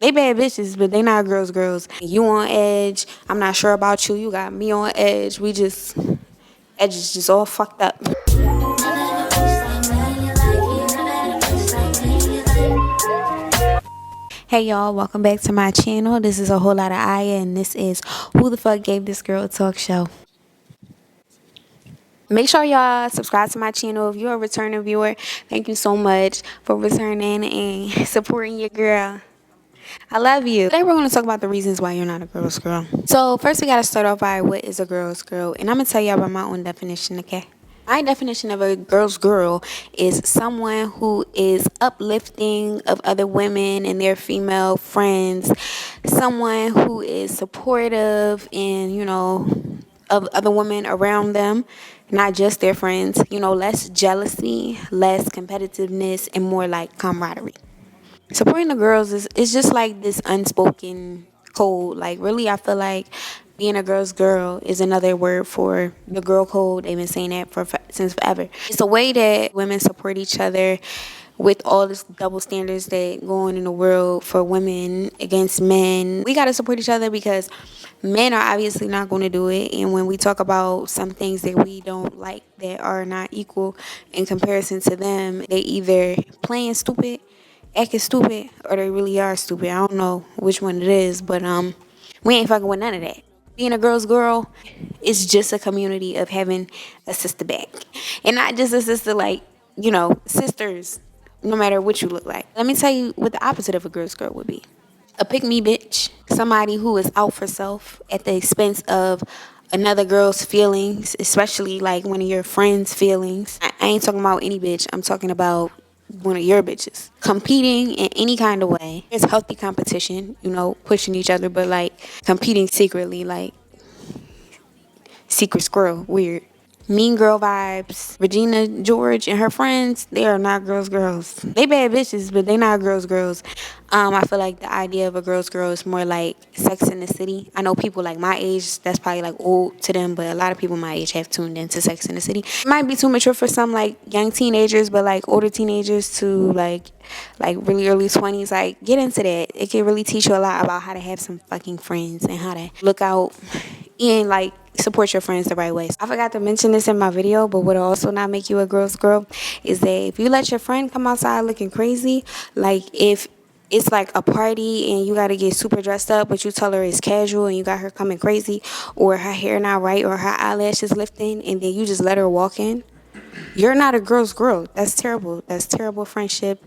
They bad bitches, but they not girls. You on edge. I'm not sure about you. You got me on edge. Edges just all fucked up. Hey y'all, welcome back to my channel. This is a whole lot of Aya, and this is Who the Fuck Gave This Girl a Talk Show. Make sure y'all subscribe to my channel if you're a returning viewer. Thank you so much for returning and supporting your girl. I love you. Today we're going to talk about the reasons why you're not a girl's girl. So first we got to start off by what is a girl's girl. And I'm going to tell you about my own definition, okay? My definition of a girl's girl is someone who is uplifting of other women and their female friends. Someone who is supportive and, of other women around them, not just their friends. Less jealousy, less competitiveness, and more like camaraderie. Supporting the girls is just like this unspoken code. Like, really, I feel like being a girl's girl is another word for the girl code. They've been saying that since forever. It's a way that women support each other with all this double standards that go on in the world for women against men. We got to support each other because men are obviously not going to do it. And when we talk about some things that we don't like that are not equal in comparison to them, they either playing stupid, acting stupid, or they really are stupid. I don't know which one it is, but we ain't fucking with none of that. Being a girl's girl is just a community of having a sister back, and not just a sister like sisters, no matter what you look like. Let me tell you what the opposite of a girl's girl would be: a pick me bitch, somebody who is out for self at the expense of another girl's feelings, especially like one of your friends' feelings. I ain't talking about any bitch. I'm talking about one of your bitches. Competing in any kind of way. There's healthy competition, pushing each other, but like competing secretly, like secret squirrel, weird. Mean Girl vibes. Regina George and her friends, they are not girls. They bad bitches, but they not girls. I feel like the idea of a girl's girl is more like Sex in the City. I know people like my age, that's probably like old to them, but a lot of people my age have tuned into Sex in the City. It might be too mature for some like young teenagers, but like older teenagers to like really early 20s, like get into that. It can really teach you a lot about how to have some fucking friends and how to look out and like support your friends the right way. I forgot to mention this in my video, but what will also not make you a girl's girl is that if you let your friend come outside looking crazy, like if it's like a party and you got to get super dressed up, but you tell her it's casual and you got her coming crazy, or her hair not right, or her eyelashes lifting, and then you just let her walk in, you're not a girl's girl. That's terrible. That's terrible friendship.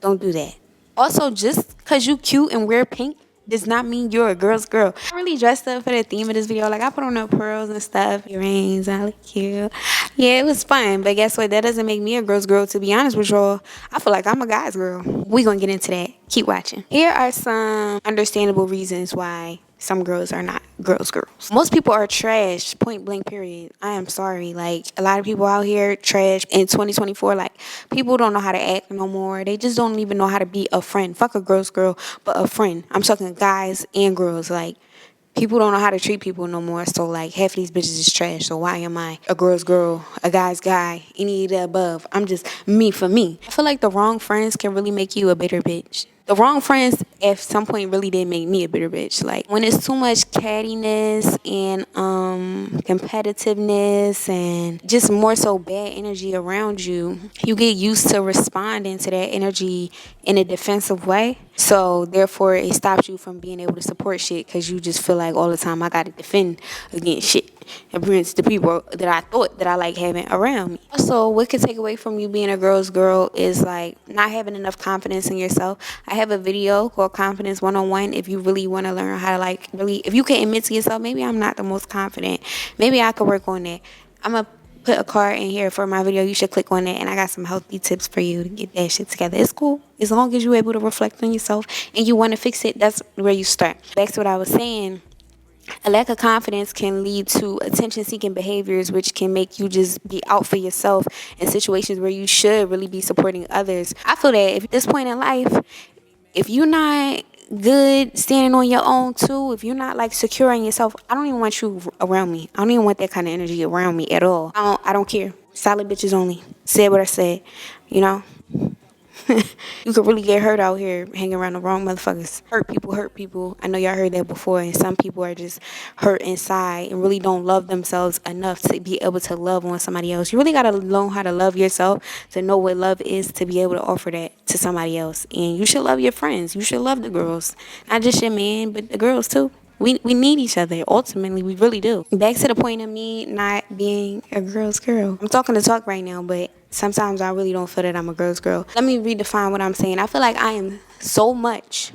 Don't do that. Also, just because you cute and wear pink does not mean you're a girl's girl. I really dressed up for the theme of this video. Like, I put on the pearls and stuff, earrings. I look cute. Yeah, it was fun. But guess what? That doesn't make me a girl's girl. To be honest with y'all, I feel like I'm a guy's girl. We gonna get into that. Keep watching. Here are some understandable reasons why some girls are not girls. Most people are trash, point blank, period. I am sorry. Like, a lot of people out here trash in 2024. Like, people don't know how to act no more. They just don't even know how to be a friend. Fuck a girl's girl, but a friend. I'm talking guys and girls. Like, people don't know how to treat people no more. So, like, half of these bitches is trash. So why am I a girl's girl, a guy's guy, any of the above? I'm just me for me. I feel like the wrong friends can really make you a bitter bitch. The wrong friends at some point really did make me a bitter bitch. Like, when it's too much cattiness and competitiveness and just more so bad energy around you, you get used to responding to that energy in a defensive way. So therefore it stops you from being able to support shit, because you just feel like all the time I gotta defend against shit against the people that I thought that I like having around me. Also, what could take away from you being a girl's girl is like not having enough confidence in yourself. I have a video called Confidence 101 if you really want to learn how to like really, if you can admit to yourself, maybe I'm not the most confident, maybe I could work on that. I'm gonna put a card in here for my video. You should click on it, and I got some healthy tips for you to get that shit together. It's cool as long as you're able to reflect on yourself and you want to fix it. That's where you start. Back to what I was saying. A lack of confidence can lead to attention-seeking behaviors, which can make you just be out for yourself in situations where you should really be supporting others. I feel that if at this point in life, if you're not good standing on your own too, if you're not like secure in yourself, I don't even want you around me. I don't even want that kind of energy around me at all. I don't care. Solid bitches only. Said what I said, You could really get hurt out here hanging around the wrong motherfuckers. Hurt people, hurt people. I know y'all heard that before, and some people are just hurt inside and really don't love themselves enough to be able to love on somebody else. You really gotta learn how to love yourself to know what love is, to be able to offer that to somebody else. And you should love your friends. You should love the girls, not just your man, but the girls too. We need each other. Ultimately, we really do. Back to the point of me not being a girl's girl. I'm talking to talk right now, but sometimes I really don't feel that I'm a girl's girl. Let me redefine what I'm saying. I feel like I am so much,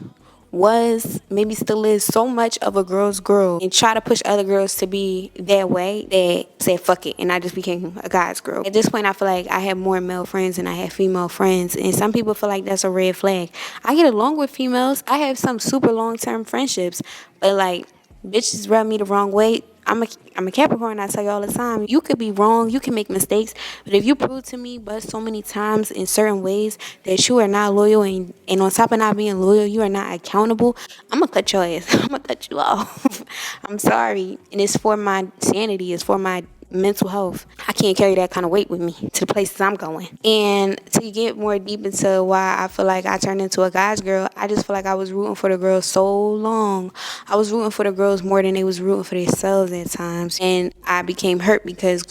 was, maybe still is, so much of a girl's girl and try to push other girls to be that way that said fuck it and I just became a guy's girl. At this point, I feel like I have more male friends than I have female friends, and some people feel like that's a red flag. I get along with females. I have some super long-term friendships, but like bitches rub me the wrong way. I'm a Capricorn. I tell you all the time, you could be wrong, you can make mistakes, but if you prove to me but so many times in certain ways that you are not loyal, and on top of not being loyal, you are not accountable, I'm gonna cut your ass. I'm gonna cut you off. I'm sorry, and it's for my sanity. It's for my mental health. I can't carry that kind of weight with me to the places I'm going. And to get more deep into why I feel like I turned into a guy's girl, I just feel like I was rooting for the girls so long. I was rooting for the girls more than they was rooting for themselves at times. And I became hurt because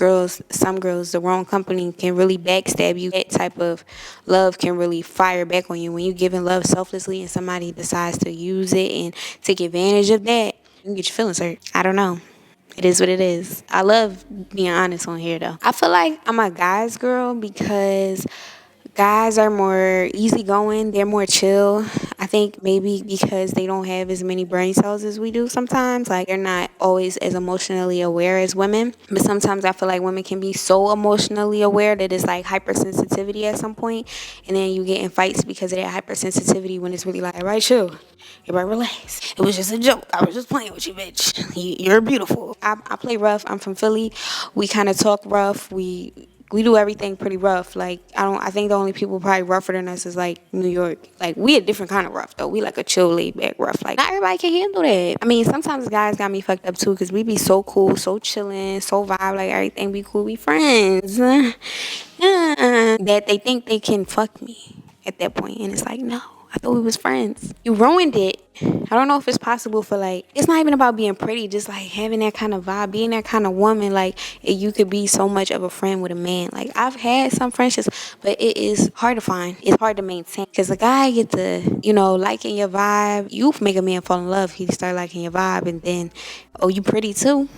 some girls, the wrong company can really backstab you. That type of love can really fire back on you. When you're giving love selflessly and somebody decides to use it and take advantage of that, you can get your feelings hurt. I don't know. It is what it is. I love being honest on here, though. I feel like I'm a guy's girl because guys are more easygoing. They're more chill. I think maybe because they don't have as many brain cells as we do sometimes. Like, they're not always as emotionally aware as women. But sometimes I feel like women can be so emotionally aware that it's like hypersensitivity at some point. And then you get in fights because of that hypersensitivity when it's really like, all right, chill. Everybody relax. It was just a joke. I was just playing with you, bitch. You're beautiful. I play rough. I'm from Philly. We kind of talk rough. We do everything pretty rough. Like, I think the only people probably rougher than us is like New York. Like, we a different kind of rough though. We like a chill, laid back rough. Like, not everybody can handle that. I mean, sometimes guys got me fucked up too, because we be so cool, so chilling, so vibe, like everything be cool, we friends. That they think they can fuck me at that point, and it's like, no, I thought we was friends. You ruined it. I don't know if it's possible for, like, it's not even about being pretty, just like having that kind of vibe, being that kind of woman. Like, you could be so much of a friend with a man. Like, I've had some friendships, but it is hard to find. It's hard to maintain, because a guy get to, liking your vibe. You make a man fall in love. He start liking your vibe, and then, oh, you pretty too.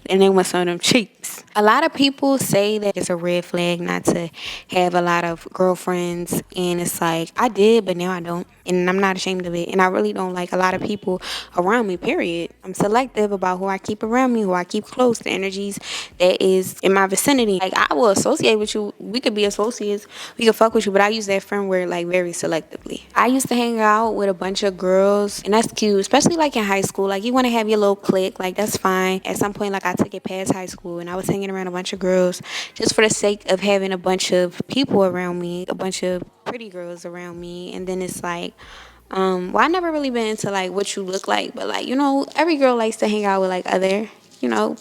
And they want some of them cheeks. A lot of people say that it's a red flag not to have a lot of girlfriends. And it's like, I did, but now I don't. And I'm not ashamed of it. And I really don't like a lot of people around me, period. I'm selective about who I keep around me, who I keep close, the energies that is in my vicinity. Like, I will associate with you. We could be associates. We could fuck with you. But I use that friend word, like, very selectively. I used to hang out with a bunch of girls. And that's cute, especially, like, in high school. Like, you want to have your little clique. Like, that's fine. At some point, like, I took it past high school. And I was hanging around a bunch of girls just for the sake of having a bunch of people around me. A bunch of pretty girls around me. And then it's like, well, I never really been into like what you look like, but like, every girl likes to hang out with like other,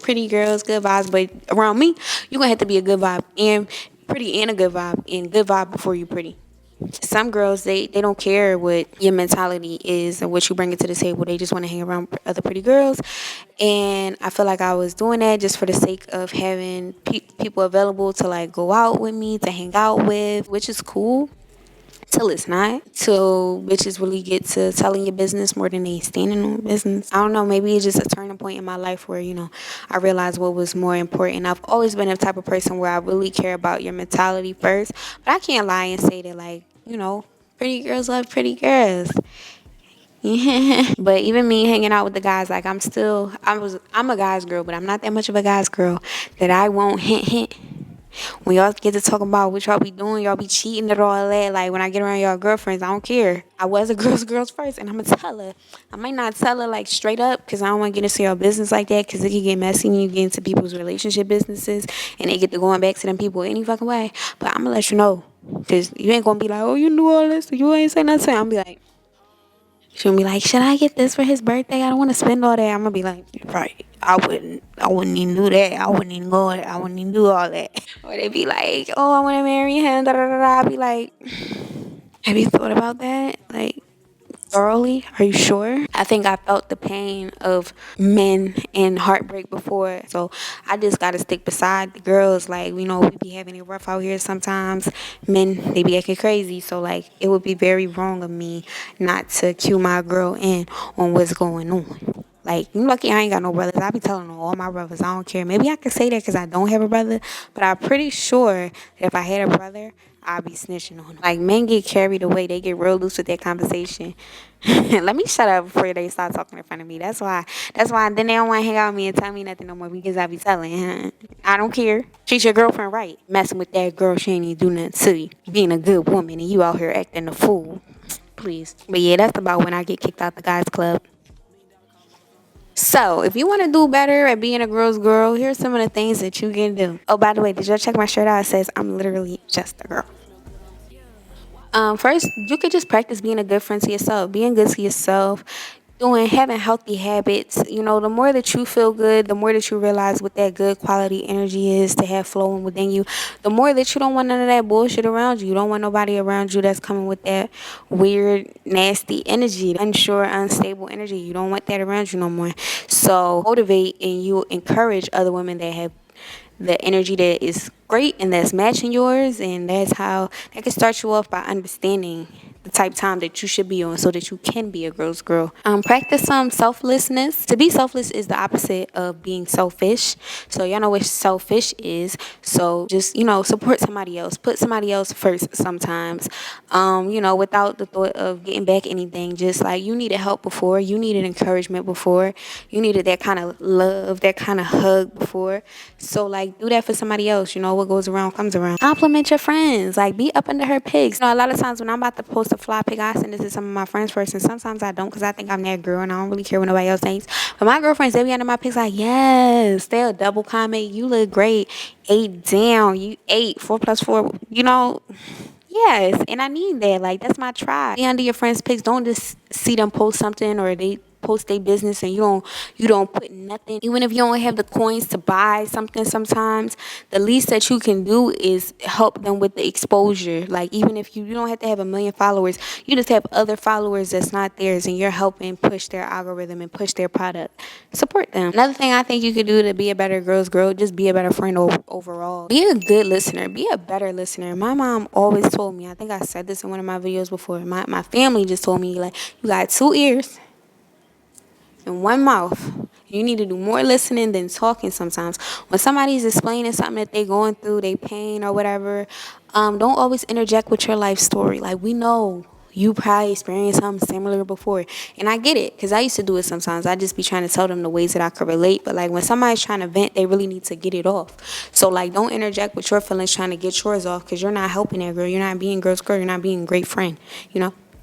pretty girls, good vibes. But around me, you're gonna have to be a good vibe and pretty and a good vibe, and good vibe before you pretty. Some girls, they don't care what your mentality is and what you bring it to the table. They just want to hang around other pretty girls. And I feel like I was doing that just for the sake of having people available to like go out with me, to hang out with, which is cool. Till it's not. Till bitches really get to telling your business more than they standing on business. I don't know, maybe it's just a turning point in my life where, I realized what was more important. I've always been the type of person where I really care about your mentality first. But I can't lie and say that, like, pretty girls love pretty girls. Yeah. But even me hanging out with the guys, like, I'm a guy's girl, but I'm not that much of a guy's girl that I won't hint. When y'all get to talk about what y'all be doing, y'all be cheating and all that. Like, when I get around y'all girlfriends, I don't care. I was a girl's first, and I'm going to tell her. I might not tell her, like, straight up, because I don't want to get into your business like that, because it can get messy when you get into people's relationship businesses, and they get to going back to them people any fucking way. But I'm going to let you know, because you ain't going to be like, oh, you knew all this, you ain't say nothing. I'm going to be like, she'll be like, should I get this for his birthday? I don't want to spend all that. I'm going to be like, right. I wouldn't even do that. I wouldn't even go there. I wouldn't even do all that. Or they be like, oh, I want to marry him. Da, da, da, da. I'd be like, Have you thought about that? Like, thoroughly? Are you sure? I think I felt the pain of men and heartbreak before. So I just gotta stick beside the girls. Like, we be having it rough out here sometimes. Men, they be acting crazy. So like it would be very wrong of me not to cue my girl in on what's going on. Like, you lucky I ain't got no brothers. I be telling all my brothers, I don't care. Maybe I could say that because I don't have a brother, but I'm pretty sure that if I had a brother, I'd be snitching on him. Like, men get carried away. They get real loose with their conversation. Let me shut up before they start talking in front of me. That's why. Then they don't want to hang out with me and tell me nothing no more because I be telling. I don't care. Treat your girlfriend right. Messing with that girl, she ain't even do nothing to you. Being a good woman and you out here acting a fool. Please. But yeah, that's about when I get kicked out the guys club. So, if you want to do better at being a girl's girl, here's some of the things that you can do. Oh, by the way, did y'all check my shirt out? It says, I'm literally just a girl. First, you could just practice being a good friend to yourself, being good to yourself, having healthy habits. The more that you feel good, the more that you realize what that good quality energy is to have flowing within you, the more that you don't want none of that bullshit around you. You don't want nobody around you that's coming with that weird, nasty energy, unsure, unstable energy. You don't want that around you no more. So motivate and you encourage other women that have the energy that is great and that's matching yours, and that's how that can start you off by understanding the type of time that you should be on so that you can be a girl's girl. Practice some selflessness. To be selfless is the opposite of being selfish. So y'all know what selfish is. So just, support somebody else. Put somebody else first sometimes. Without the thought of getting back anything. Just like you needed help before. You needed encouragement before. You needed that kind of love, that kind of hug before. So like do that for somebody else. What goes around comes around. Compliment your friends. Like be up under her pics. A lot of times when I'm about to post a fly pic, I send this to some of my friends first, and sometimes I don't because I think I'm that girl and I don't really care what nobody else thinks. But my girlfriends, they be under my pics like, yes, they'll double comment, you look great, 8 down, you 8, 4 plus 4, yes, and I need that. Like, that's my tribe. Be under your friends' pics. Don't just see them post something or they post their business and you don't put nothing. Even if you don't have the coins to buy something sometimes, the least that you can do is help them with the exposure. Like, even if you don't have to have 1 million followers, you just have other followers that's not theirs and you're helping push their algorithm and push their product. Support them. Another thing I think you could do to be a better girl's girl, just be a better friend overall. Be a good listener. Be a better listener. My mom always told me, I think I said this in one of my videos before, my family just told me, like, you got 2 ears and 1 mouth. You need to do more listening than talking sometimes. When somebody's explaining something that they're going through, they pain or whatever, don't always interject with your life story. Like, we know you probably experienced something similar before. And I get it, because I used to do it sometimes. I just be trying to tell them the ways that I could relate. But, like, when somebody's trying to vent, they really need to get it off. So, like, don't interject with your feelings trying to get yours off, because you're not helping that girl. You're not being girl's girl. You're not being a great friend,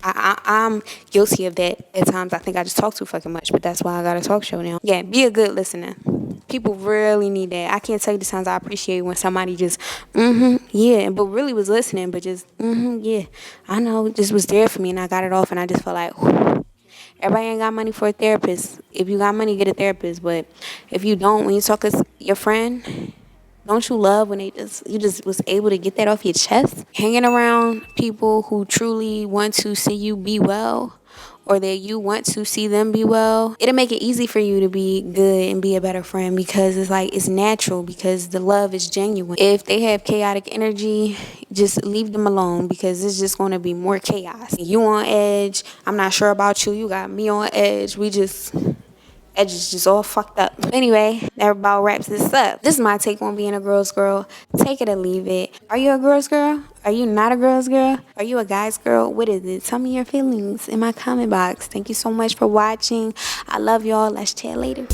I'm guilty of that at times. I think I just talk too fucking much, but that's why I got a talk show now. Yeah, be a good listener. People really need that. I can't tell you the times I appreciate when somebody just, yeah, but really was listening, but just, yeah, I know, just was there for me, and I got it off, and I just felt like, whew. Everybody ain't got money for a therapist. If you got money, get a therapist, but if you don't, when you talk to your friend, don't you love when you just was able to get that off your chest? Hanging around people who truly want to see you be well, or that you want to see them be well, it'll make it easy for you to be good and be a better friend, because it's like it's natural, because the love is genuine. If they have chaotic energy, just leave them alone, because it's just going to be more chaos. You on edge, I'm not sure about you, you got me on edge, edges just all fucked up. But anyway, that about wraps this up. This is my take on being a girl's girl. Take it or leave it. Are you a girl's girl? Are you not a girl's girl? Are you a guy's girl? What is it? Tell me your feelings in my comment box. Thank you so much for watching. I love y'all. Let's chat later.